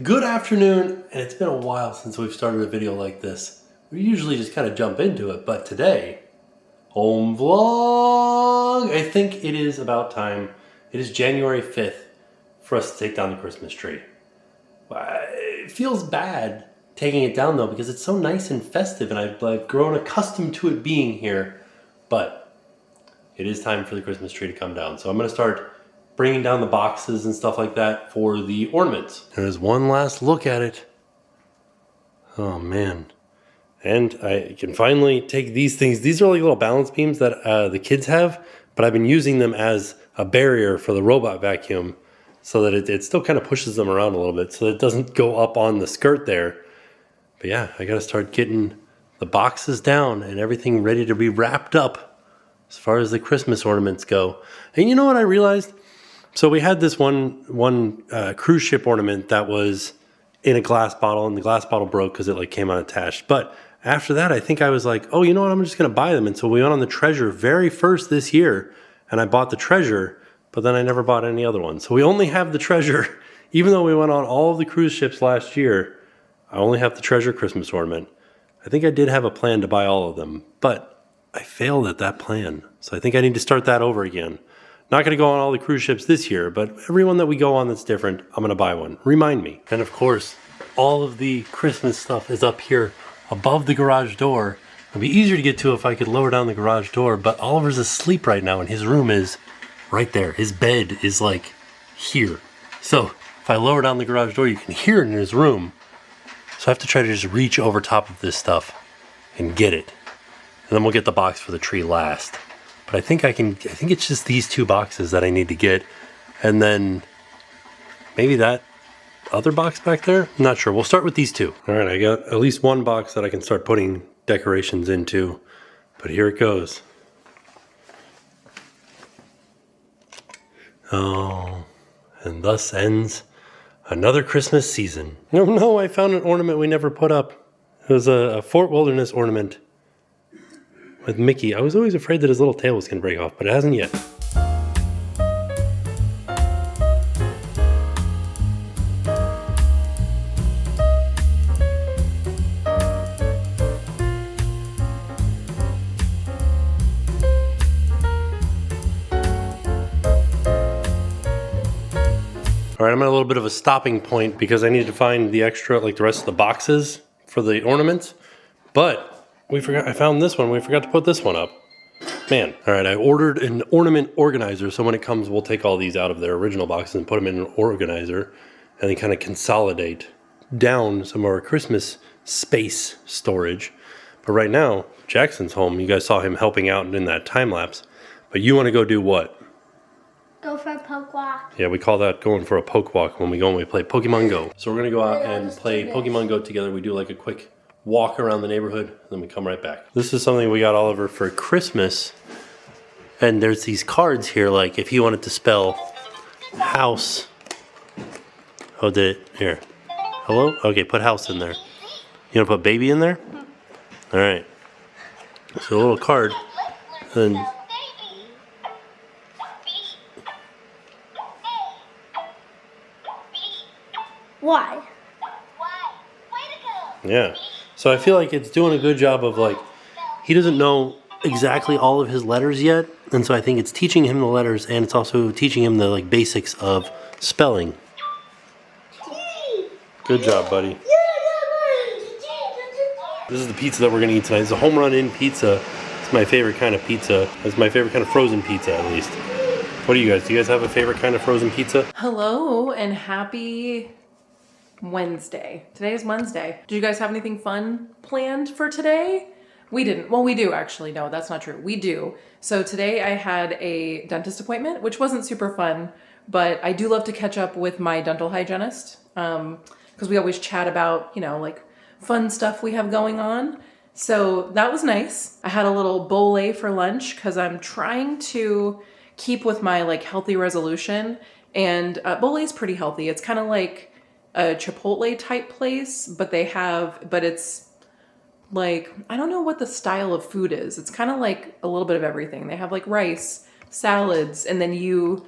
good afternoon, and it's been a while since we've started a video like this. We usually just kind of jump into it, but today, home vlog! I think it is about time. It is January 5th for us to take down the Christmas tree. It feels bad taking it down though because it's so nice and festive and I've grown accustomed to it being here, but it is time for the Christmas tree to come down. So I'm going to start bringing down the boxes and stuff like that for the ornaments. There's one last look at it. Oh man. And I can finally take these things. These are like little balance beams that the kids have, but I've been using them as a barrier for the robot vacuum so that it still kind of pushes them around a little bit so that it doesn't go up on the skirt there. But yeah, I got to start getting the boxes down and everything ready to be wrapped up as far as the Christmas ornaments go. And you know what I realized? So we had this one cruise ship ornament that was in a glass bottle, and the glass bottle broke because it like came unattached. But after that, I think I was like, oh, you know what? I'm just going to buy them. And so we went on the Treasure very first this year, and I bought the Treasure, but then I never bought any other ones. So we only have the Treasure, even though we went on all of the cruise ships last year. I only have the Treasure Christmas ornament. I think I did have a plan to buy all of them, but I failed at that plan. So I think I need to start that over again. Not going to go on all the cruise ships this year, but every one that we go on that's different, I'm going to buy one. Remind me. And of course, all of the Christmas stuff is up here above the garage door. It'd be easier to get to if I could lower down the garage door, but Oliver's asleep right now and his room is right there. His bed is like here. So if I lower down the garage door, you can hear it in his room. So I have to try to just reach over top of this stuff and get it. And then we'll get the box for the tree last. But I think it's just these two boxes that I need to get. And then maybe that other box back there? I'm not sure. We'll start with these two. All right, I got at least one box that I can start putting decorations into. But here it goes. Oh, and thus ends another Christmas season. No, I found an ornament we never put up. It was a Fort Wilderness ornament with Mickey. I was always afraid that his little tail was going to break off, but it hasn't yet. All right, I'm at a little bit of a stopping point because I need to find the extra, like the rest of the boxes for the ornaments. But I found this one. We forgot to put this one up. Man. All right, I ordered an ornament organizer. So when it comes, we'll take all these out of their original boxes and put them in an organizer and then kind of consolidate down some of our Christmas space storage. But right now, Jackson's home. You guys saw him helping out in that time lapse. But you want to go do what? Go for a poke walk. Yeah, we call that going for a poke walk when we go and we play Pokemon Go. So we're going to go out and play Pokemon Go together. We do like a quick walk around the neighborhood, and then we come right back. This is something we got Oliver for Christmas. And there's these cards here, like if he wanted to spell house. Oh, did it? Here. Hello? Okay, put house in there. You want to put baby in there? All right. So a little card. And Why? yeah. So I feel like it's doing a good job of like, he doesn't know exactly all of his letters yet. And so I think it's teaching him the letters and it's also teaching him the like basics of spelling. Good job, buddy. This is the pizza that we're going to eat tonight. It's a home run in pizza. It's my favorite kind of pizza. It's my favorite kind of frozen pizza, at least. What do you guys have a favorite kind of frozen pizza? Hello and happy Wednesday. Today is Wednesday. Did you guys have anything fun planned for today? We didn't. Well, we do actually. No, that's not true. We do. So today I had a dentist appointment, which wasn't super fun, but I do love to catch up with my dental hygienist because we always chat about, like fun stuff we have going on. So that was nice. I had a little bole for lunch because I'm trying to keep with my like healthy resolution, and bole is pretty healthy. It's kind of like a Chipotle type place, but it's like, I don't know what the style of food is. It's kind of like a little bit of everything. They have like rice, salads, and then you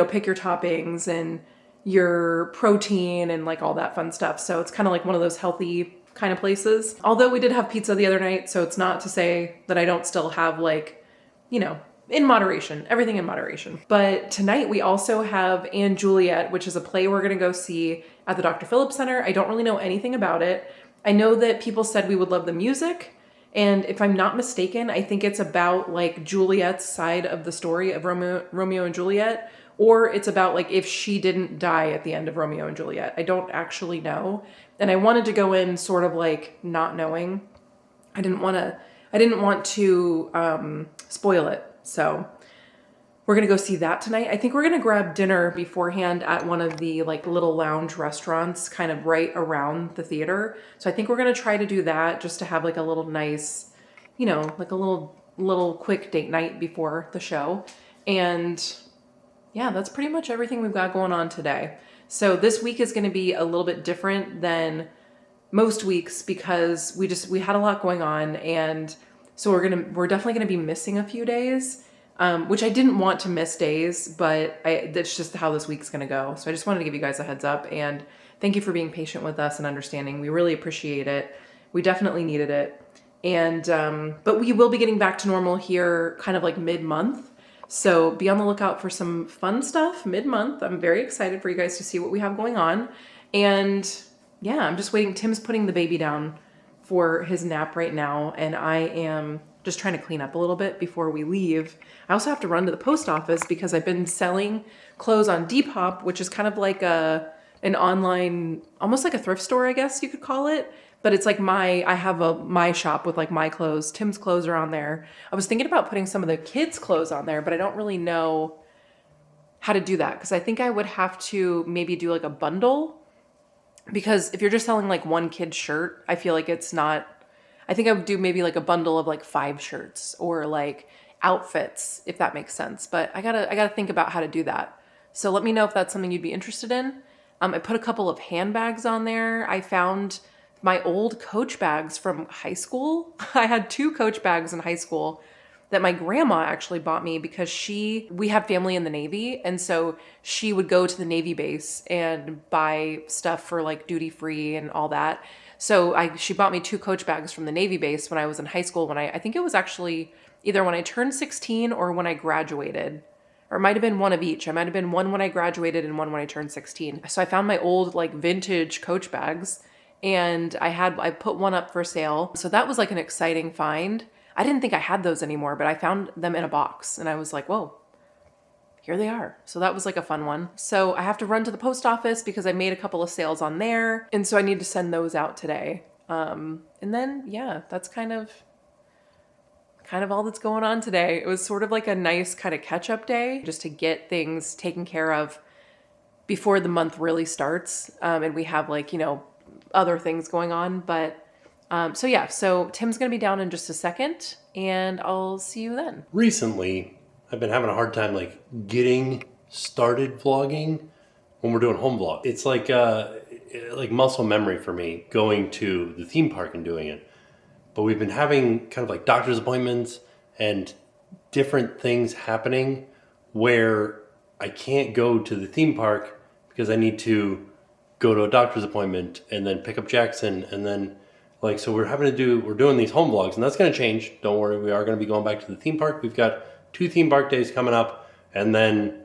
pick your toppings and your protein and like all that fun stuff. So it's kind of like one of those healthy kind of places. Although we did have pizza the other night, so it's not to say that I don't still have like, in moderation, everything in moderation. But tonight we also have Juliet, which is a play we're going to go see at the Dr. Phillips Center. I don't really know anything about it. I know that people said we would love the music. And if I'm not mistaken, I think it's about like Juliet's side of the story of Romeo and Juliet, or it's about like if she didn't die at the end of Romeo and Juliet. I don't actually know. And I wanted to go in sort of like not knowing. I didn't want to spoil it. So we're going to go see that tonight. I think we're going to grab dinner beforehand at one of the like little lounge restaurants kind of right around the theater. So I think we're going to try to do that just to have like a little nice, like a little quick date night before the show. And yeah, that's pretty much everything we've got going on today. So this week is going to be a little bit different than most weeks because we had a lot going on, and so we're definitely going to be missing a few days, which I didn't want to miss days, but that's just how this week's going to go. So I just wanted to give you guys a heads up, and thank you for being patient with us and understanding. We really appreciate it. We definitely needed it. And but we will be getting back to normal here kind of like mid-month. So be on the lookout for some fun stuff mid-month. I'm very excited for you guys to see what we have going on. And yeah, I'm just waiting. Tim's putting the baby down for his nap right now, and I am just trying to clean up a little bit before we leave. I also have to run to the post office because I've been selling clothes on Depop, which is kind of like an online, almost like a thrift store, I guess you could call it. But it's like I have my shop with like my clothes. Tim's clothes are on there. I was thinking about putting some of the kids' clothes on there, but I don't really know how to do that because I think I would have to maybe do like a bundle. Because if you're just selling like one kid's shirt, I feel like it's not, I think I would do maybe like a bundle of like 5 shirts or like outfits, if that makes sense. But I gotta think about how to do that. So let me know if that's something you'd be interested in. I put a couple of handbags on there. I found my old Coach bags from high school. I had 2 Coach bags in high school that my grandma actually bought me because we have family in the Navy. And so she would go to the Navy base and buy stuff for like duty free and all that. So she bought me 2 Coach bags from the Navy base when I was in high school, when I think it was actually either when I turned 16 or when I graduated. Or it might have been one of each. I might have been one when I graduated and one when I turned 16. So I found my old like vintage Coach bags, and I put one up for sale. So that was like an exciting find. I didn't think I had those anymore, but I found them in a box and I was like, whoa, here they are. So that was like a fun one. So I have to run to the post office because I made a couple of sales on there. And so I need to send those out today. And then, yeah, that's kind of all that's going on today. It was sort of like a nice kind of catch-up day just to get things taken care of before the month really starts. And we have like, other things going on. But so Tim's going to be down in just a second, and I'll see you then. Recently, I've been having a hard time like getting started vlogging when we're doing home vlog. It's like muscle memory for me going to the theme park and doing it. But we've been having kind of like doctor's appointments and different things happening where I can't go to the theme park because I need to go to a doctor's appointment and then pick up Jackson, and then so we're doing these home vlogs, and that's going to change. Don't worry, we are going to be going back to the theme park. We've got 2 theme park days coming up, and then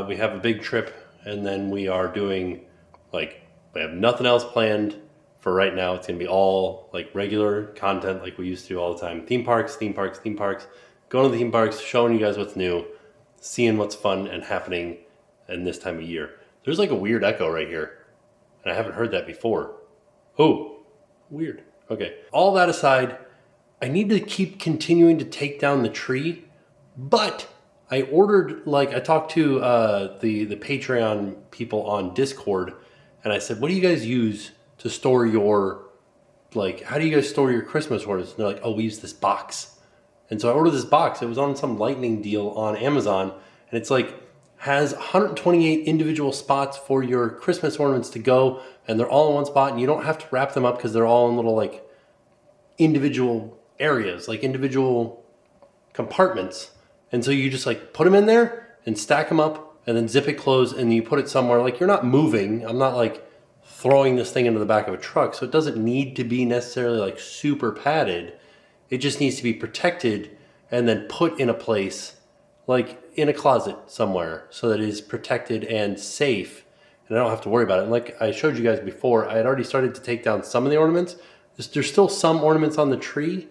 we have a big trip, and then we are doing we have nothing else planned for right now. It's going to be all like regular content like we used to do all the time. Theme parks, going to the theme parks, showing you guys what's new, seeing what's fun and happening in this time of year. There's like a weird echo right here, and I haven't heard that before. Oh, weird. Okay. All that aside, I need to keep continuing to take down the tree, but I ordered, I talked to the Patreon people on Discord, and I said, what do you guys use to store your, how do you guys store your Christmas orders? And they're like, oh, we use this box. And so I ordered this box. It was on some lightning deal on Amazon, and it's has 128 individual spots for your Christmas ornaments to go, and they're all in one spot, and you don't have to wrap them up because they're all in little individual areas, individual compartments. And so you just put them in there and stack them up and then zip it closed, and you put it somewhere. Like, you're not moving. I'm not like throwing this thing into the back of a truck, so it doesn't need to be necessarily like super padded. It just needs to be protected and then put in a place, like in a closet somewhere, so that it is protected and safe, and I don't have to worry about it. And like I showed you guys before, I had already started to take down some of the ornaments. There's still some ornaments on the tree,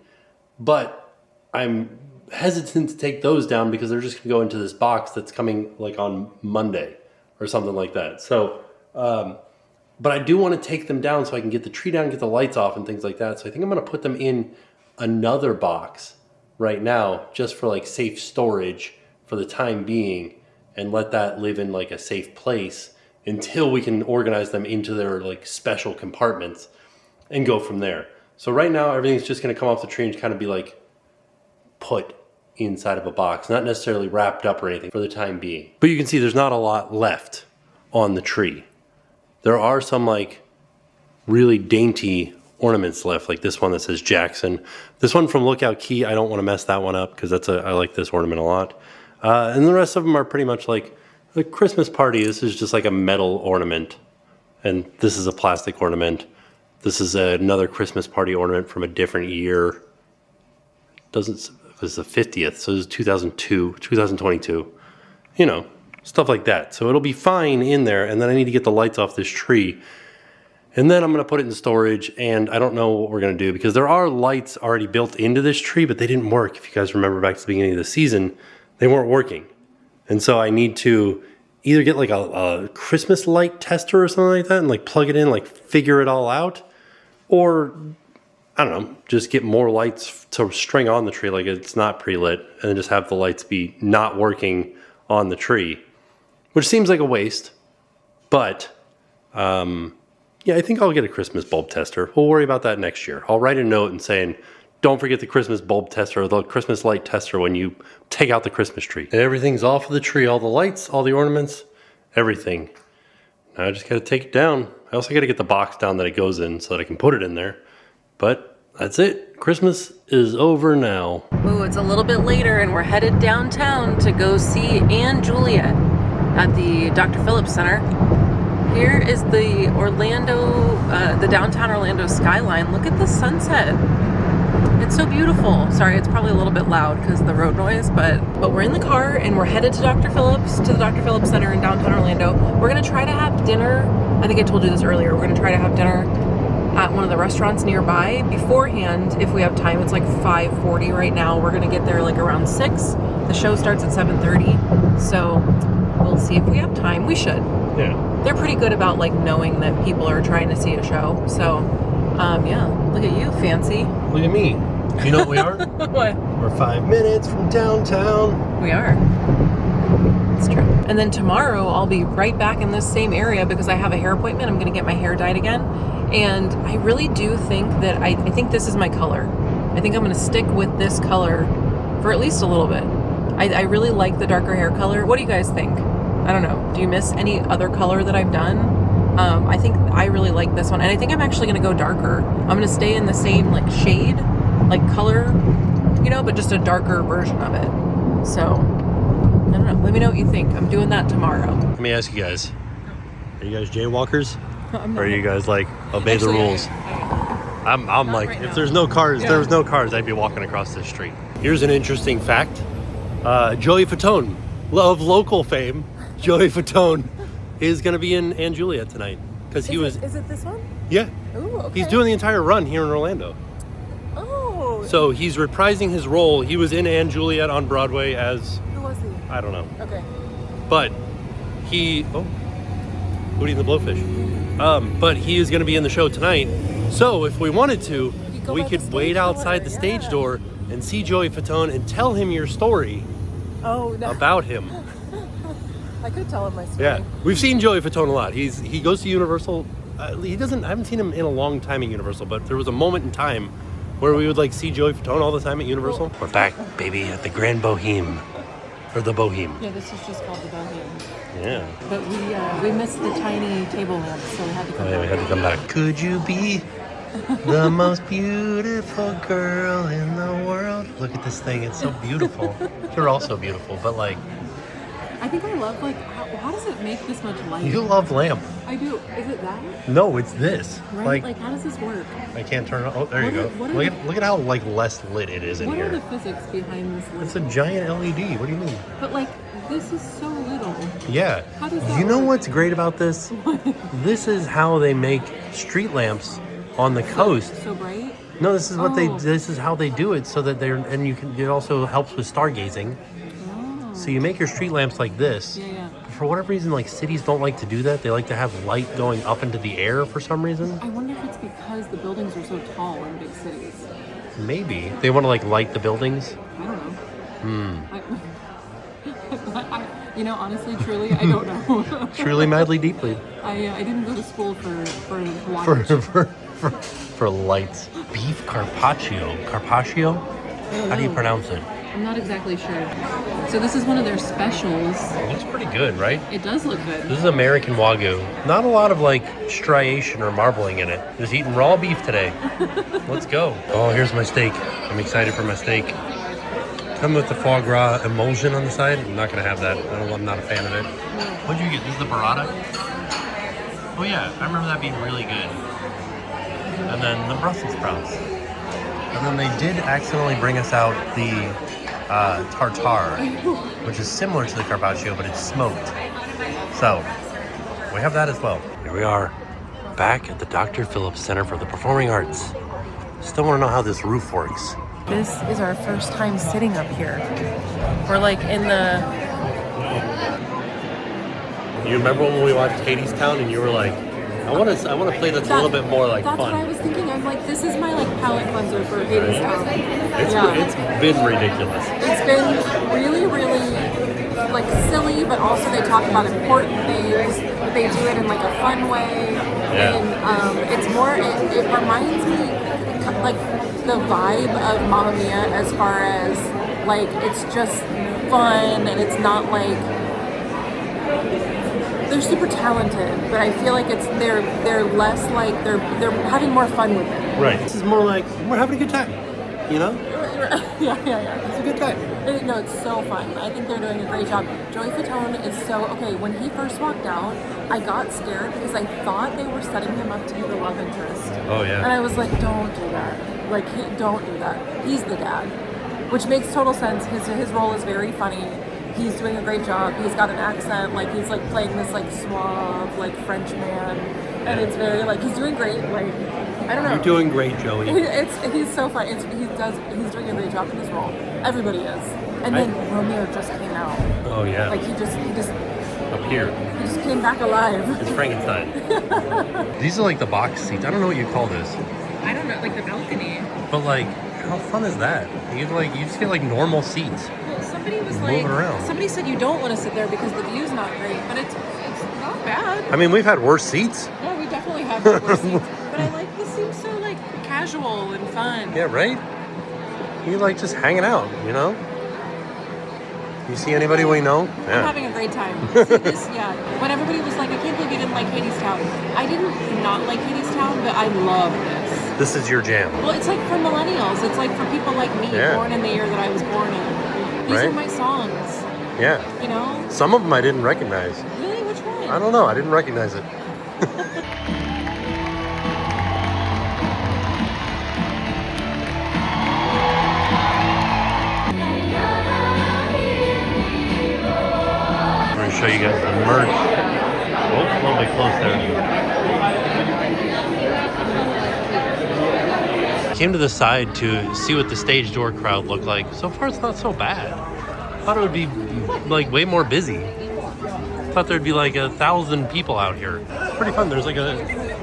but I'm hesitant to take those down because they're just going to go into this box that's coming like on Monday or something like that. So, but I do want to take them down so I can get the tree down, get the lights off and things like that. So I think I'm going to put them in another box right now just for like safe storage for the time being, and let that live in like a safe place until we can organize them into their like special compartments and go from there. So right now everything's just going to come off the tree and kind of be like put inside of a box, not necessarily wrapped up or anything for the time being. But you can see there's not a lot left on the tree. There are some like really dainty ornaments left, like this one that says Jackson. This one from Lookout Key, I don't want to mess that one up because I like this ornament a lot. And the rest of them are pretty much like the Christmas party. This is just like a metal ornament, and this is a plastic ornament. This is another Christmas party ornament from a different year. This is the 50th, so this is 2022. You know, stuff like that. So it'll be fine in there, and then I need to get the lights off this tree. And then I'm going to put it in storage, and I don't know what we're going to do because there are lights already built into this tree, but they didn't work. If you guys remember back to the beginning of the season, they weren't working. And so I need to either get like a Christmas light tester or something like that and like plug it in, like figure it all out. Or, I don't know, just get more lights to string on the tree like it's not pre-lit, and then just have the lights be not working on the tree, which seems like a waste. But, yeah, I think I'll get a Christmas bulb tester. We'll worry about that next year. I'll write a note and saying, don't forget the Christmas bulb tester or the Christmas light tester when you take out the Christmas tree. And everything's off of the tree, all the lights, all the ornaments, everything. Now I just got to take it down. I also got to get the box down that it goes in so that I can put it in there. But that's it. Christmas is over now. Ooh, it's a little bit later and we're headed downtown to go see Anne Juliet at the Dr. Phillips Center. Here is the the downtown Orlando skyline. Look at the sunset. It's so beautiful. Sorry, it's probably a little bit loud because of the road noise, but we're in the car and we're headed to the Dr. Phillips Center in downtown Orlando. We're gonna try to have dinner. I think I told you this earlier. We're gonna try to have dinner at one of the restaurants nearby beforehand if we have time. It's like 5:40 right now. We're gonna get there like around 6. The show starts at 7:30, so we'll see if we have time. We should. Yeah. They're pretty good about like knowing that people are trying to see a show. So, yeah. Look at you, fancy. Look at me. You know what we are? What? We're 5 minutes from downtown. We are. It's true. And then tomorrow I'll be right back in this same area because I have a hair appointment. I'm going to get my hair dyed again. And I really do think that I think this is my color. I think I'm going to stick with this color for at least a little bit. I really like the darker hair color. What do you guys think? I don't know. Do you miss any other color that I've done? I think I really like this one. And I think I'm actually going to go darker. I'm going to stay in the same like shade, like color, you know, but just a darker version of it. So, I don't know. Let me know what you think. I'm doing that tomorrow. Let me ask you guys. Are you guys jaywalkers? I'm Or are you guys like obey the rules? I'm like, right if now. there's no cars, Yeah. there was no cars, I'd be walking across this street. Here's an interesting fact. Joey Fatone, of local fame, Joey Fatone is going to be in Anne Juliet tonight. Because he was, Is it this one? yeah, Ooh, okay. he's doing the entire run here in Orlando. Oh. So he's reprising his role. He was in Anne Juliet on Broadway as, Who was he? I don't know. Okay. But he, Hootie and the Blowfish. But he is going to be in the show tonight. So if we wanted to, go we by the could wait stage outside door, the stage yeah. door and see Joey Fatone and tell him your story Oh, no. about him. I could tell him my story. Yeah, we've seen Joey Fatone a lot. He goes to Universal. I haven't seen him in a long time at Universal, but there was a moment in time where we would like see Joey Fatone all the time at Universal. We're back, baby, at the Grand Boheme, or the Boheme. Yeah, this is just called the Boheme. Yeah. But we missed the tiny table lamp, so we had to come Oh yeah, we had to come back. Could you be the most beautiful girl in the world? Look at this thing, it's so beautiful. You're also beautiful, but like, I think I love, like, how does it make this much light? You love lamp. I do. Is it that? No, it's this. Right? Like, how does this work? I can't turn it. Oh, there you go. Look at how like less lit it is in What here. are the physics behind this light? It's a giant LED. What do you mean? But like, this is so little. Yeah. How does that You know work? what's great about this? This is how they make street lamps on the coast. So bright? No, this is what this is how they do it so that it also helps with stargazing. Oh. So you make your street lamps like this. Yeah. For whatever reason, like cities don't like to do that. They like to have light going up into the air for some reason. I wonder if it's because the buildings are so tall in big cities. Maybe. They want to like light the buildings. I don't know. You know, honestly, truly, I don't know. Truly, madly, deeply. I didn't go to school for wattage. For lights. Beef carpaccio. Carpaccio? How do you pronounce it? I'm not exactly sure. So this is one of their specials. It looks pretty good, right? It does look good. This is American Wagyu. Not a lot of like striation or marbling in it. Just eating raw beef today. Let's go. Oh, here's my steak. I'm excited for my steak. Come with the foie gras emulsion on the side. I'm not gonna have that. I'm not a fan of it. What did you get? This is the burrata? Oh yeah, I remember that being really good. And then the Brussels sprouts. And then they did accidentally bring us out the tartare, which is similar to the carpaccio, but it's smoked. So, we have that as well. Here we are, back at the Dr. Phillips Center for the Performing Arts. Still want to know how this roof works. This is our first time sitting up here. We're like in the... You remember when we watched Hadestown and you were like, I want to play that's a little bit more like that's fun. That's what I was thinking. I'm like, this is my like palate cleanser for Hadestown. It's been ridiculous. It's been really, really like silly, but also they talk about important things, but they do it in like a fun way. Yeah. And it's more, it reminds me like the vibe of Mamma Mia as far as like, it's just fun and it's not like, they're super talented, but I feel like they're less like they're having more fun with it. Right. This is more like we're having a good time, you know? Yeah. It's a good time. No, it's so fun. I think they're doing a great job. Joey Fatone is so okay. When he first walked out, I got scared because I thought they were setting him up to be the love interest. Oh yeah. And I was like, don't do that. Like, don't do that. He's the dad, which makes total sense. His role is very funny. He's doing a great job. He's got an accent, like he's like playing this like suave, like French man, and it's very like he's doing great. Like I don't know. You're doing great, Joey. He's so fun. He's doing a great job in his role. Everybody is. And then Romeo just came out. Oh yeah. Like he just appeared. He just came back alive. It's Frankenstein. These are like the box seats. I don't know what you call this. I don't know, like the balcony. But like, how fun is that? You just get like normal seats. Somebody was moving around. Somebody said you don't want to sit there because the view's not great, but it's not bad. I mean, we've had worse seats. Yeah, we definitely have worse seats. But I like this seems so like casual and fun. Yeah, right? You like just hanging out, you know? You see anybody we know? Yeah. I'm having a great time. When everybody was like, I can't believe you didn't like Hadestown. I didn't not like Hadestown, but I love this. This is your jam. Well, it's like for millennials. It's like for people like me, born in the year that I was born in. These are my songs. Yeah. You know? Some of them I didn't recognize. Really? Which one? I don't know. I didn't recognize it. I'm going to show you guys the merch. Oh, a little bit close there. Came to the side to see what the stage door crowd looked like. So far, it's not so bad. Thought it would be like way more busy. Thought there'd be like 1,000 people out here. It's pretty fun. There's like a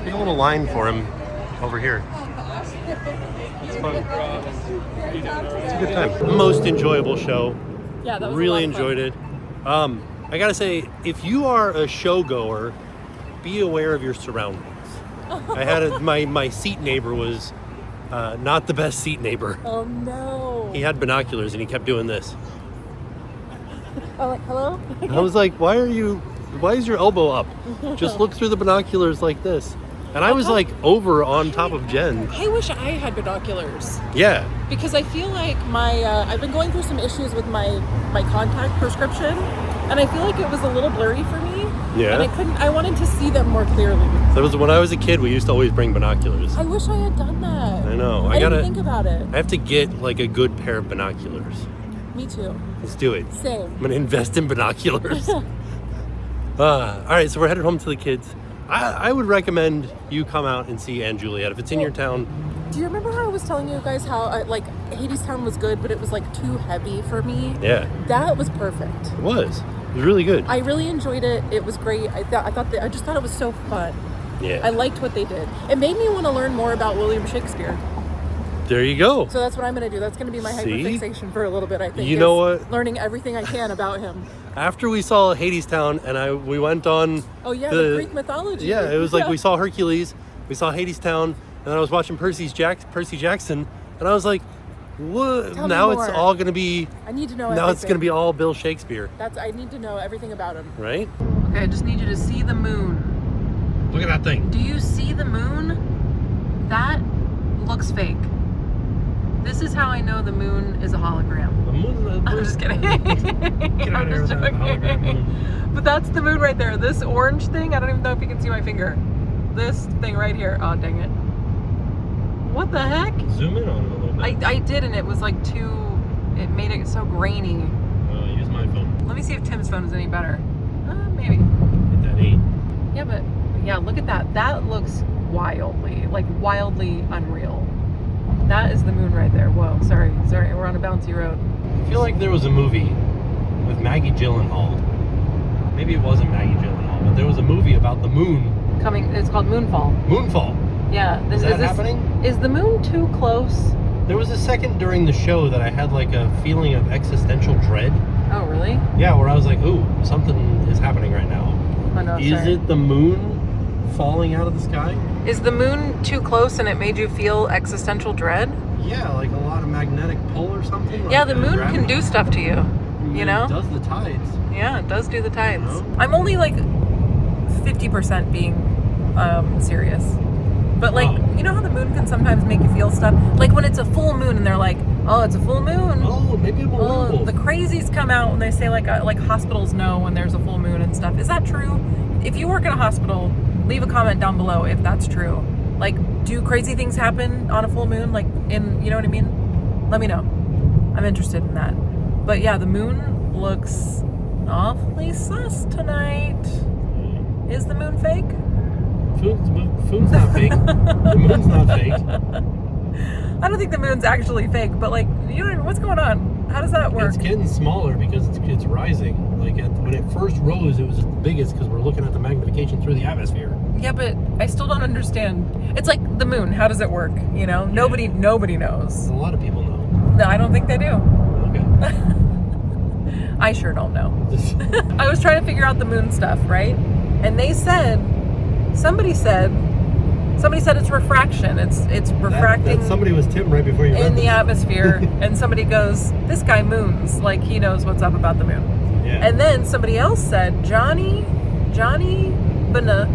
little line for him over here. It's fun. It's a good time. Most enjoyable show. Yeah, that was really enjoyed it. I gotta say, if you are a show goer, be aware of your surroundings. I had my seat neighbor was not the best seat neighbor. Oh no. He had binoculars and he kept doing this. Oh, like, hello? I was like, why is your elbow up? Just look through the binoculars like this. And I was like over on top of Jen. I wish I had binoculars. Yeah. Because I feel like I've been going through some issues with my contact prescription, and I feel like it was a little blurry for me. Yeah. And I wanted to see them more clearly. That was when I was a kid. We used to always bring binoculars. I wish I had done that. I know. I didn't think about it. I have to get like a good pair of binoculars. Me too. Let's do it. Same. I'm gonna invest in binoculars. All right, so we're headed home to the kids. I would recommend you come out and see Aunt Juliet if it's in your town. Do you remember how I was telling you guys how Hadestown was good, but it was like too heavy for me? Yeah. That was perfect. It was. It was really good. I really enjoyed it. It was great. I just thought it was so fun. Yeah. I liked what they did. It made me want to learn more about William Shakespeare. There you go. So that's what I'm going to do. That's going to be my hyperfixation for a little bit, I think. You know what? Learning everything I can about him. After we saw Hadestown and we went on... Oh, yeah, the Greek mythology. Yeah, it was like we saw Hercules, we saw Hadestown, and then I was watching Percy Jackson, and I was like, what? Now it's all going to be... I need to know Now everything. it's going to be all Bill Shakespeare. I need to know everything about him. Right? Okay, I just need you to see the moon. Look at that thing. Do you see the moon? That looks fake. This is how I know the moon is a hologram. The moon. I'm just kidding. Get out of here with that hologram moon. But that's the moon right there. This orange thing, I don't even know if you can see my finger. This thing right here. Oh, dang it. What the heck? Zoom in on it a little bit. I did, and it was like it made it so grainy. Use my phone. Let me see if Tim's phone is any better. Maybe. Hit that 8. Yeah, but yeah, look at that. That looks wildly unreal. That is the moon right there. Whoa, sorry, we're on a bouncy road. I feel like there was a movie with Maggie Gyllenhaal. Maybe it wasn't Maggie Gyllenhaal, but there was a movie about the moon. It's called Moonfall. Moonfall. Yeah. Is that happening? Is the moon too close? There was a second during the show that I had like a feeling of existential dread. Oh, really? Yeah, where I was like, ooh, something is happening right now. Oh, no, Is it the moon falling out of the sky? Is the moon too close and it made you feel existential dread? Yeah, like a lot of magnetic pull or something. Like yeah, the moon gravity. can do stuff to you. You know? It does the tides. Yeah, it does do the tides. You know? I'm only like 50% being serious. But like, you know how the moon can sometimes make you feel stuff? Like when it's a full moon and they're like, oh, it's a full moon. Oh, maybe I'm a werewolf. The crazies come out when they say like hospitals know when there's a full moon and stuff. Is that true? If you work in a hospital, leave a comment down below if that's true. Like, do crazy things happen on a full moon? Like, you know what I mean? Let me know. I'm interested in that. But yeah, the moon looks awfully sus tonight. Is the moon fake? Food's not fake. The moon's not fake. I don't think the moon's actually fake, but like, you know what I mean? What's going on? How does that work? It's getting smaller because it's rising. Like when it first rose, it was the biggest because we're looking at the magnification through the atmosphere. Yeah, but I still don't understand. It's like the moon. How does it work? You know, nobody knows. A lot of people know. No, I don't think they do. Okay. I sure don't know. I was trying to figure out the moon stuff, right? And somebody said it's refraction. It's refracting. That somebody was Tim right before you in the atmosphere, and somebody goes, "This guy moons, like he knows what's up about the moon." Yeah. And then somebody else said, Johnny Bana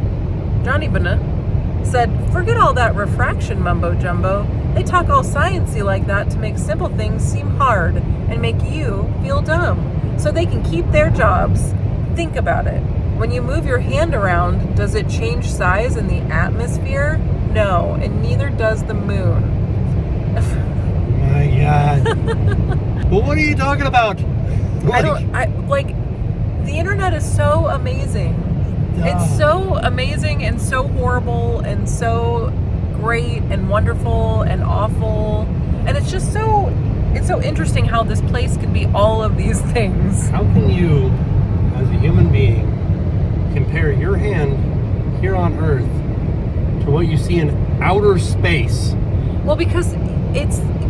said, "Forget all that refraction mumbo jumbo. They talk all sciencey like that to make simple things seem hard and make you feel dumb, so they can keep their jobs. Think about it. When you move your hand around, does it change size in the atmosphere? No, and neither does the moon." My God. Well, what are you talking about? The internet is so amazing. It's so amazing and so horrible and so great and wonderful and awful. And it's just so interesting how this place can be all of these things. How can you, as a human being, compare your hand here on Earth to what you see in outer space? Well, because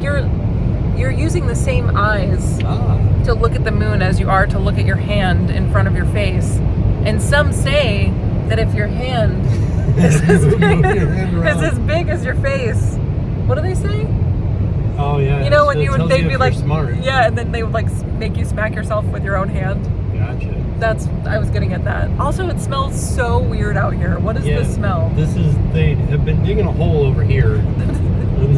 you're using the same eyes to look at the moon as you are to look at your hand in front of your face. And some say that if your hand is as big as your face, what do they say? Oh yeah. You know, they'd be like, smart. yeah, and then they would like make you smack yourself with your own hand. Gotcha. I was getting at that. Also, it smells so weird out here. What is this smell? They have been digging a hole over here. And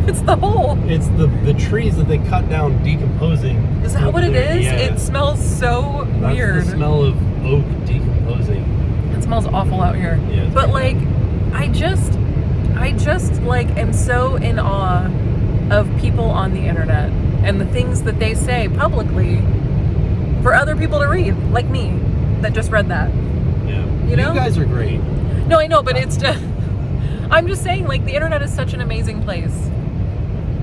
It's the hole. It's the trees that they cut down decomposing. Is that what it is? Yeah. It smells so weird. That's the smell of oak decomposing. It smells awful out here. Yeah, but like, I just like am so in awe of people on the internet and the things that they say publicly for other people to read, like me, that just read that. Yeah. You know? You guys are great. No, I know, but it's just, I'm just saying, like, the internet is such an amazing place.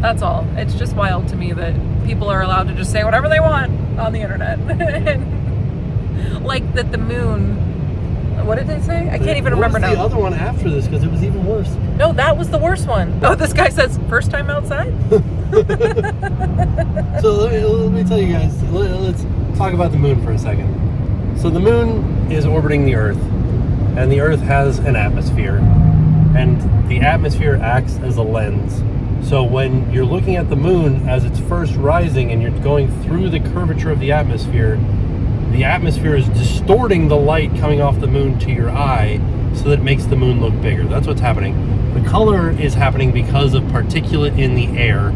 That's all. It's just wild to me that people are allowed to just say whatever they want on the internet. And, like, that the moon, what did they say? I can't even remember now. What was the other one after this? Because it was even worse. No, that was the worst one. Oh, this guy says, first time outside? So let me tell you guys, let's talk about the moon for a second. So the moon is orbiting the Earth, and the Earth has an atmosphere, and the atmosphere acts as a lens. So when you're looking at the moon as it's first rising and you're going through the curvature of the atmosphere is distorting the light coming off the moon to your eye so that it makes the moon look bigger. That's what's happening. The color is happening because of particulate in the air.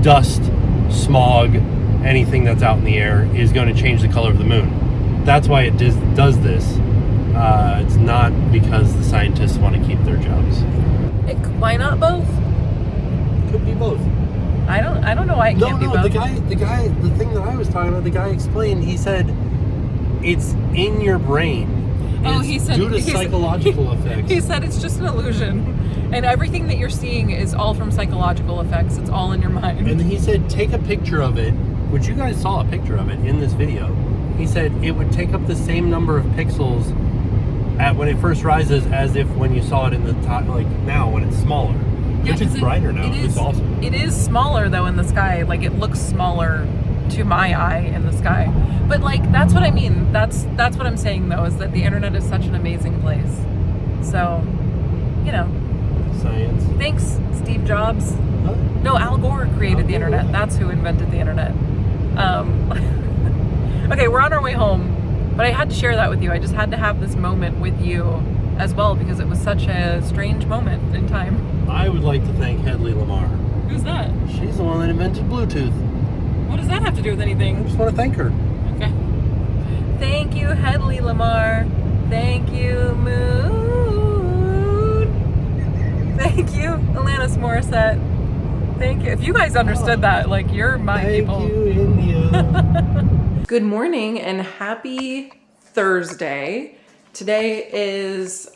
Dust, smog, anything that's out in the air is going to change the color of the moon. That's why it does this. It's not because the scientists want to keep their jobs. Why not both? Could be both. I don't know why it can't be both. The thing that I was talking about, the guy explained, he said it's in your brain. He said due to psychological effects. He said it's just an illusion. And everything that you're seeing is all from psychological effects. It's all in your mind. And he said, take a picture of it, which you guys saw a picture of it in this video. He said it would take up the same number of pixels when it first rises as if when you saw it in the top, like now when it's smaller. Which is brighter now. It's awesome. It is smaller though in the sky. Like it looks smaller to my eye in the sky. But like that's what I mean. That's what I'm saying though, is that the internet is such an amazing place. So, you know. Science. Thanks, Steve Jobs. Huh? No, Al Gore created the internet. That's who invented the internet. Okay, we're on our way home, but I had to share that with you. I just had to have this moment with you as well because it was such a strange moment in time. I would like to thank Hedley Lamar. Who's that? She's the one that invented Bluetooth. What does that have to do with anything? I just want to thank her. Okay. Thank you, Hedley Lamar. Thank you, Moon. Thank you, Alanis Morissette. Thank you. If you guys understood that, like, you're my people. Thank you, India. Good morning and happy Thursday. Today is,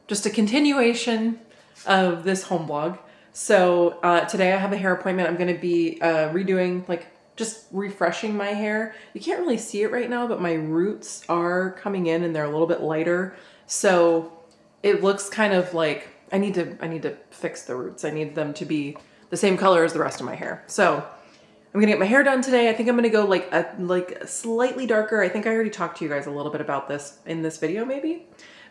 just a continuation of this home vlog. So today I have a hair appointment. I'm going to be redoing, like, just refreshing my hair. You can't really see it right now, but my roots are coming in and they're a little bit lighter. So it looks kind of like I need to fix the roots. I need them to be the same color as the rest of my hair. So I'm gonna get my hair done today. I think I'm gonna go like slightly darker. I think I already talked to you guys a little bit about this in this video maybe.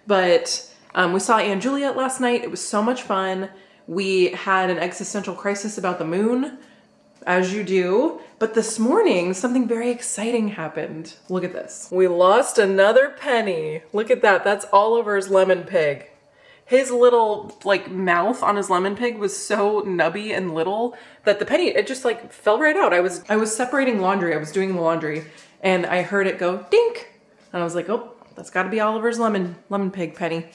But we saw Juliet last night. It was so much fun. We had an existential crisis about the moon, as you do. But this morning, something very exciting happened. Look at this. We lost another penny. Look at that. That's Oliver's lemon pig. His little, like, mouth on his lemon pig was so nubby and little that the penny, it just, like, fell right out. I was separating laundry. I was doing the laundry, and I heard it go, dink! And I was like, oh, that's got to be Oliver's lemon pig penny.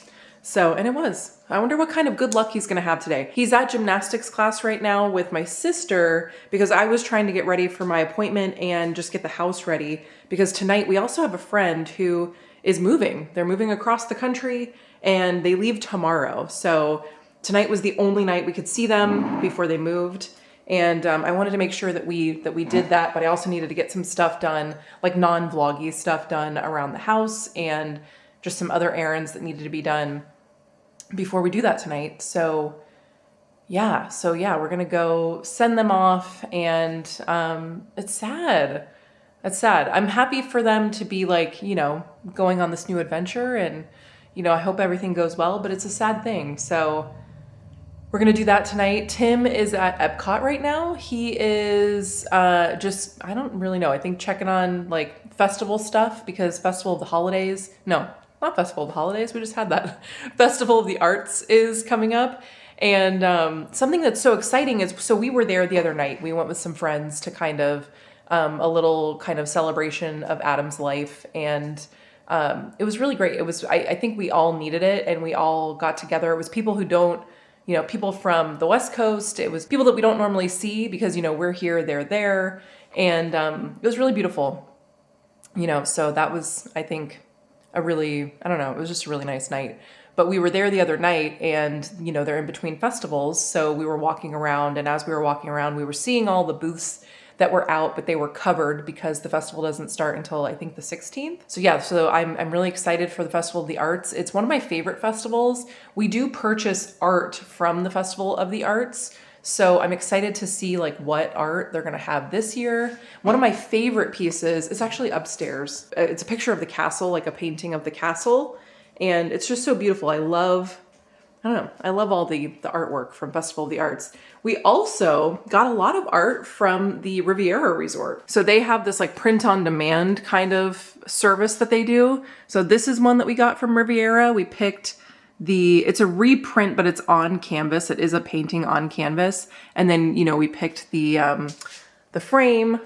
So, and it was. I wonder what kind of good luck he's going to have today. He's at gymnastics class right now with my sister because I was trying to get ready for my appointment and just get the house ready because tonight we also have a friend who is moving. They're moving across the country and they leave tomorrow. So tonight was the only night we could see them before they moved. And I wanted to make sure that we did that, but I also needed to get some stuff done, like non-vloggy stuff done around the house and just some other errands that needed to be done before we do that tonight. So yeah, we're gonna go send them off, and it's sad. It's sad. I'm happy for them to be, like, you know, going on this new adventure, and, you know, I hope everything goes well, but it's a sad thing. So We're gonna do that tonight. Tim is at Epcot right now. He is I don't really know. I think checking on like festival stuff because Festival of the Holidays. No, not Festival of the Holidays. We just had that. Festival of the Arts is coming up. And something that's so exciting is, so we were there the other night. We went with some friends to kind of a little kind of celebration of Adam's life. And it was really great. It was, I think we all needed it and we all got together. It was people who don't, people from the West Coast. It was people that we don't normally see because, we're here, they're there. And it was really beautiful, so that was, I think, it was just a really nice night. But we were there the other night and, they're in between festivals. So we were walking around, and as we were walking around, we were seeing all the booths that were out, but they were covered because the festival doesn't start until I think the 16th. So I'm really excited for the Festival of the Arts. It's one of my favorite festivals. We do purchase art from the Festival of the Arts. So I'm excited to see like what art they're gonna have this year. One of my favorite pieces is actually upstairs. It's a picture of the castle, like a painting of the castle. And it's just so beautiful. I love all the artwork from Festival of the Arts. We also got a lot of art from the Riviera Resort. So they have this like print on demand kind of service that they do. So this is one that we got from Riviera. We picked it's a reprint, but it's on canvas. It is a painting on canvas. And then, we picked the frame,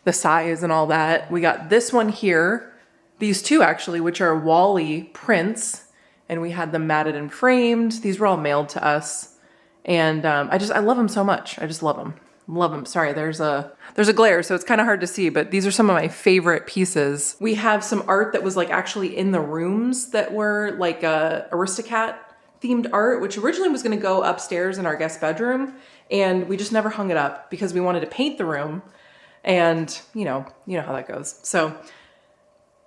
the size and all that. We got this one here. These two actually, which are Wally prints, and we had them matted and framed. These were all mailed to us. And I love them so much. I just love them. Love them. Sorry, there's a glare, so it's kind of hard to see, but these are some of my favorite pieces. We have some art that was like actually in the rooms that were like Aristocat themed art, which originally was going to go upstairs in our guest bedroom. And we just never hung it up because we wanted to paint the room. And you know how that goes. So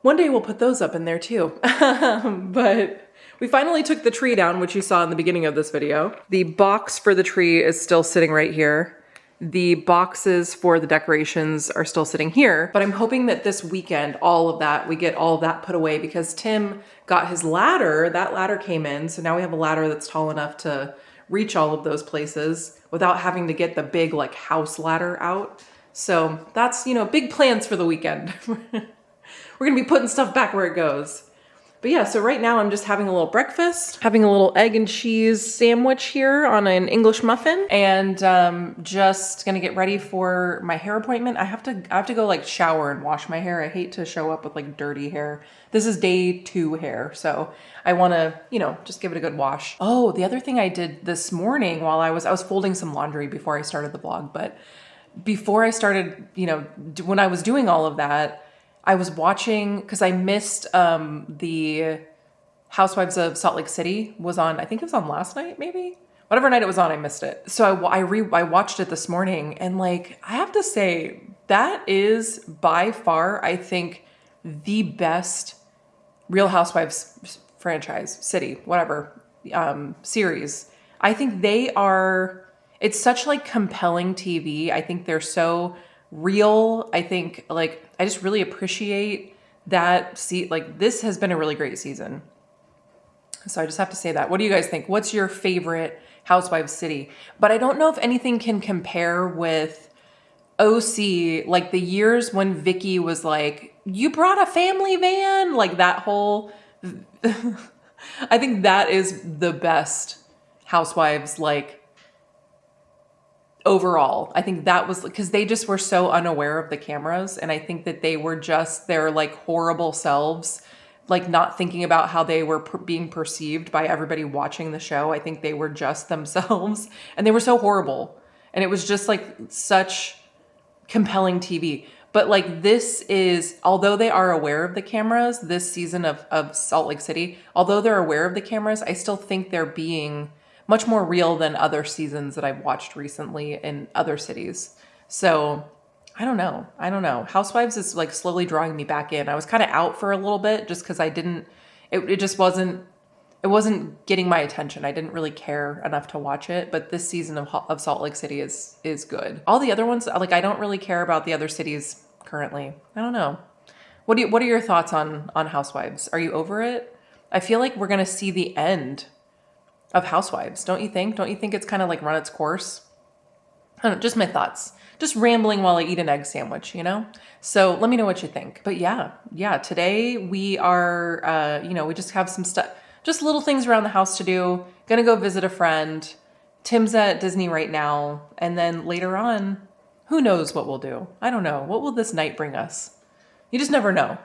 one day we'll put those up in there too. But we finally took the tree down, which you saw in the beginning of this video. The box for the tree is still sitting right here. The boxes for the decorations are still sitting here, but I'm hoping that this weekend, we get all of that put away because Tim got his ladder. That ladder came in. So now we have a ladder that's tall enough to reach all of those places without having to get the big like house ladder out. So that's, big plans for the weekend. We're going to be putting stuff back where it goes. But yeah, so right now I'm just having a little breakfast, having a little egg and cheese sandwich here on an English muffin, and just gonna get ready for my hair appointment. I have to go like shower and wash my hair. I hate to show up with like dirty hair. This is day 2 hair, so I wanna, just give it a good wash. Oh, the other thing I did this morning while I was folding some laundry before I started the vlog, but before I started, when I was doing all of that, I was watching, because I missed the Housewives of Salt Lake City was on, I think it was on last night, maybe? Whatever night it was on, I missed it. So I watched it this morning, and like, I have to say, that is by far, I think, the best Real Housewives franchise, city, whatever, series. I think it's such like compelling TV. I think they're so real. I think like I just really appreciate that. This has been a really great season. So I just have to say that. What do you guys think? What's your favorite Housewives city? But I don't know if anything can compare with OC, like the years when Vicky was like, you brought a family van, like that whole I think that is the best Housewives, like overall. I think that was because they just were so unaware of the cameras, and I think that they were just their like horrible selves, like not thinking about how they were being perceived by everybody watching the show. I think they were just themselves, and they were so horrible, and it was just like such compelling TV. But like this is, although they are aware of the cameras, this season of Salt Lake City, although they're aware of the cameras, I still think they're being much more real than other seasons that I've watched recently in other cities. So I don't know. Housewives is like slowly drawing me back in. I was kind of out for a little bit just because it wasn't getting my attention. I didn't really care enough to watch it, but this season of Salt Lake City is good. All the other ones, like I don't really care about the other cities currently. I don't know. What are your thoughts on Housewives? Are you over it? I feel like we're going to see the end of Housewives, don't you think? Don't you think it's kind of like run its course? I don't know, just my thoughts. Just rambling while I eat an egg sandwich, you know? So let me know what you think. But yeah, today we are, we just have some stuff, just little things around the house to do. Gonna go visit a friend. Tim's at Disney right now. And then later on, who knows what we'll do? I don't know. What will this night bring us? You just never know.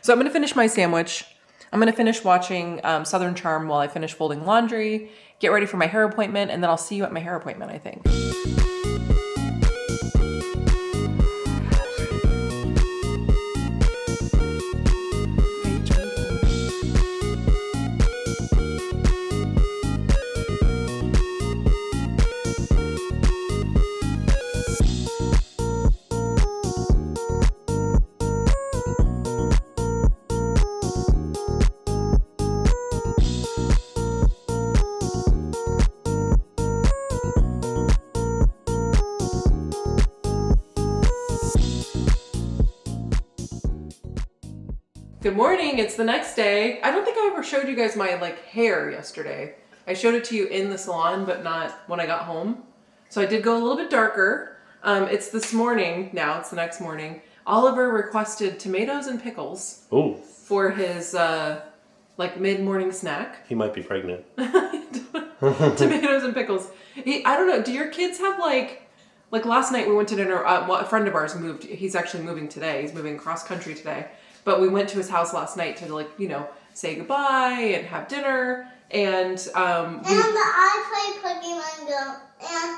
So I'm gonna finish my sandwich. I'm gonna finish watching Southern Charm while I finish folding laundry, get ready for my hair appointment, and then I'll see you at my hair appointment, I think. Good morning, it's the next day. I don't think I ever showed you guys my hair yesterday. I showed it to you in the salon, but not when I got home. So I did go a little bit darker. It's this morning, now it's the next morning. Oliver requested tomatoes and pickles. Ooh. For his mid-morning snack. He might be pregnant. Tomatoes and pickles. I don't know, do your kids have last night we went to dinner, a friend of ours moved, he's actually moving today, he's moving cross country today. But we went to his house last night to say goodbye and have dinner. And I played Pokemon Go and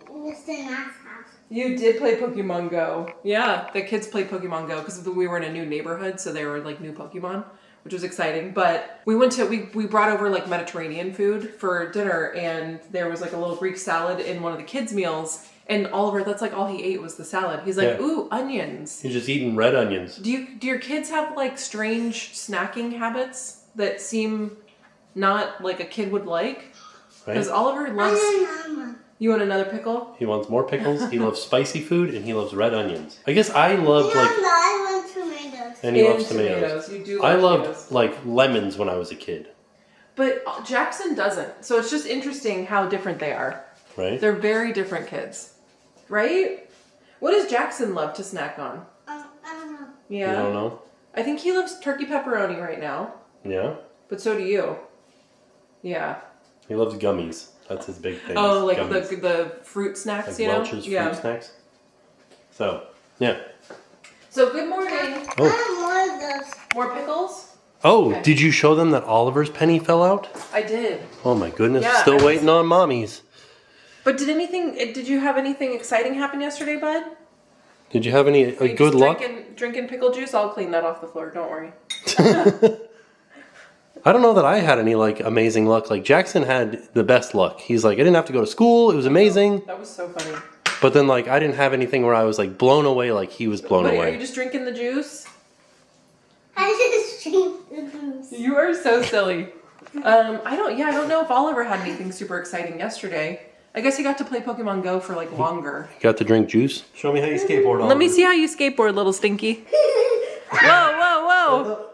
Mr. Matt's house. You did play Pokemon Go. Yeah, the kids played Pokemon Go because we were in a new neighborhood, so they were new Pokemon, which was exciting. But we brought over Mediterranean food for dinner, and there was a little Greek salad in one of the kids' meals. And Oliver, that's all he ate was the salad. He's like, ooh, onions. He's just eating red onions. Do your kids have strange snacking habits that seem not like a kid would like? Because Oliver loves... You want another pickle? He wants more pickles. He loves spicy food, and he loves red onions. I guess I love I love tomatoes. And he loves tomatoes. You do I loved loved lemons when I was a kid. But Jackson doesn't. So it's just interesting how different they are. Right? They're very different kids. Right? What does Jackson love to snack on? I don't know. Yeah. You don't know? I think he loves turkey pepperoni right now. Yeah? But so do you. Yeah. He loves gummies. That's his big thing. Oh, gummies. the fruit snacks, Welch's fruit snacks. So, yeah. So good morning. Oh. I want more of those. More pickles? Oh, Okay. Did you show them that Oliver's penny fell out? I did. Oh my goodness. Yeah, Still waiting on mommy's. But did you have anything exciting happen yesterday, bud? Did you have any Are you good just luck? Drinking pickle juice? I'll clean that off the floor. Don't worry. I don't know that I had any amazing luck. Jackson had the best luck. He's I didn't have to go to school. It was amazing. That was so funny. But then I didn't have anything where I was blown away like he was blown Are away. you just drinking the juice? I just drink the juice. You are so silly. I don't know if Oliver had anything super exciting yesterday. I guess he got to play Pokemon Go for longer. Got to drink juice? Show me how you skateboard, Oliver. Let me see how you skateboard, little stinky. Whoa, whoa, whoa.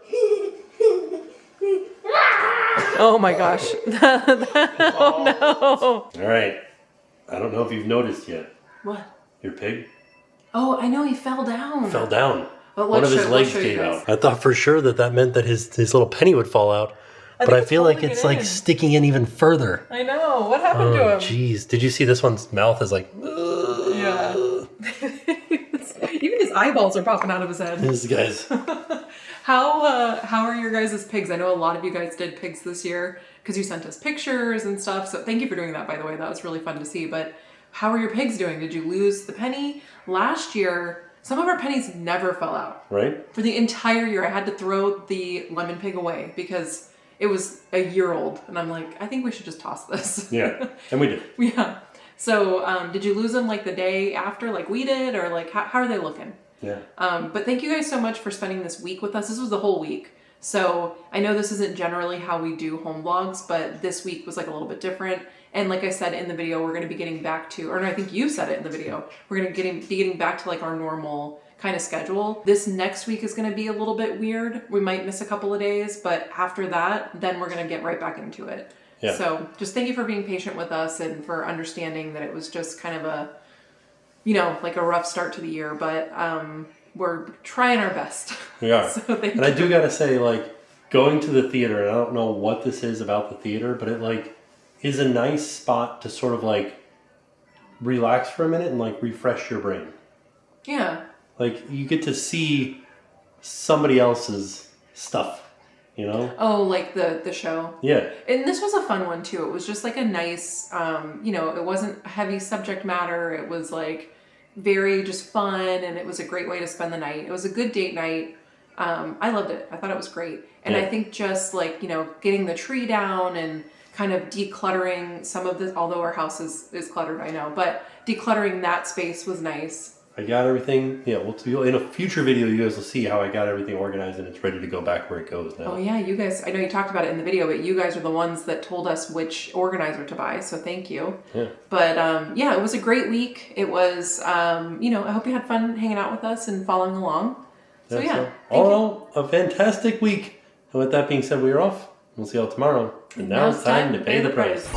Oh my gosh. Oh no. All right. I don't know if you've noticed yet. What? Your pig Oh, I know he fell down. fell down. But One of his legs show you gave guys. out. I thought for sure that meant that his little penny would fall out. But I it's feel like holding it's it in. sticking in even further. I know. What happened to Oh, him? jeez. Did you see this one's mouth is Yeah. Even his eyeballs are popping out of his head. This guy's. How are your guys' pigs? I know a lot of you guys did pigs this year because you sent us pictures and stuff. So thank you for doing that, by the way. That was really fun to see. But how are your pigs doing? Did you lose the penny? Last year, some of our pennies never fell out. Right? For the entire year, I had to throw the lemon pig away because it was a year old. And I'm like, I think we should just toss this. Yeah. And we did. Yeah. So did you lose them the day after like we did? Or how are they looking? Yeah. But thank you guys so much for spending this week with us. This was the whole week. So I know this isn't generally how we do home vlogs, but this week was a little bit different. And like I said in the video, we're going to be getting back to, or no, I think you said it in the video, we're going to be getting back to our normal kind of schedule. This next week is going to be a little bit weird. We might miss a couple of days, but after that, then we're going to get right back into it. Yeah. So just thank you for being patient with us and for understanding that it was just kind of a, like a rough start to the year, but we're trying our best. We are. So thank you. I do got to say, like, going to the theater, and I don't know what this is about the theater, but it, like, is a nice spot to sort of, like, relax for a minute and, like, refresh your brain. Yeah. Like, you get to see somebody else's stuff, Oh, like the show. Yeah. And this was a fun one too. It was just like a nice, it wasn't heavy subject matter. It was like very just fun, and it was a great way to spend the night. It was a good date night. I loved it. I thought it was great. And Yeah. I think just like, getting the tree down and kind of decluttering some of this, although our house is cluttered, I know, but decluttering that space was nice. I got everything. Yeah, in a future video, you guys will see how I got everything organized and it's ready to go back where it goes now. Oh yeah, you guys, I know you talked about it in the video, but you guys are the ones that told us which organizer to buy, so thank you. Yeah. But yeah, it was a great week. It was, I hope you had fun hanging out with us and following along. So yeah. All in all, a fantastic week. And with that being said, we are off. We'll see y'all tomorrow. And now it's time to pay the price.